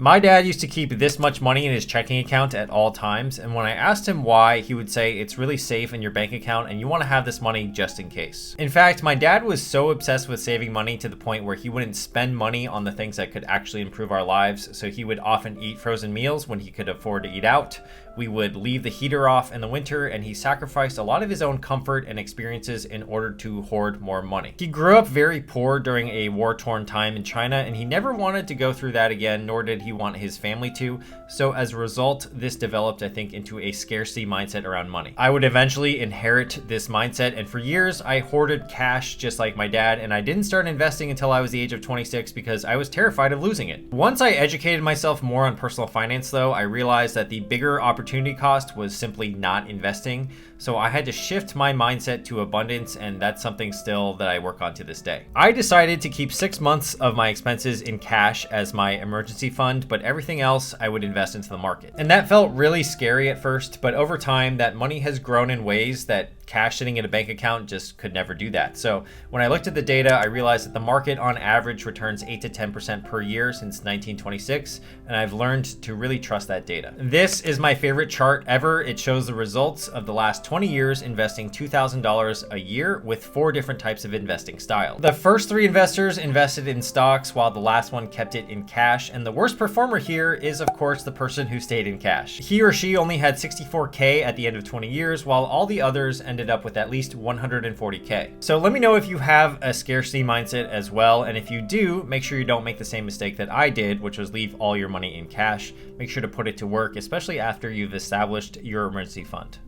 My dad used to keep this much money in his checking account at all times, and when I asked him why, he would say it's really safe in your bank account and you want to have this money just in case. In fact, my dad was so obsessed with saving money to the point where he wouldn't spend money on the things that could actually improve our lives, so he would often eat frozen meals when he could afford to eat out. We would leave the heater off in the winter, and he sacrificed a lot of his own comfort and experiences in order to hoard more money. He grew up very poor during a war-torn time in China, and he never wanted to go through that again, nor did he want his family to. So as a result, this developed, I think, into a scarcity mindset around money. I would eventually inherit this mindset, and for years I hoarded cash just like my dad, and I didn't start investing until I was the age of 26 because I was terrified of losing it. Once I educated myself more on personal finance though, I realized that the bigger opportunity cost was simply not investing. So I had to shift my mindset to abundance, and that's something still that I work on to this day. I decided to keep 6 months of my expenses in cash as my emergency fund, but everything else I would invest into the market. And that felt really scary at first, but over time that money has grown in ways that cash sitting in a bank account just could never do that. So when I looked at the data, I realized that the market on average returns 8 to 10% per year since 1926, and I've learned to really trust that data. This is my favorite chart ever. It shows the results of the last 20 years investing $2,000 a year with 4 different types of investing styles. The first 3 investors invested in stocks while the last one kept it in cash, and the worst performer here is of course the person who stayed in cash. He or she only had 64K at the end of 20 years, while all the others ended up with at least 140K. So let me know if you have a scarcity mindset as well, and if you do, make sure you don't make the same mistake that I did, which was leave all your money in cash. Make sure to put it to work, especially after you've established your emergency fund.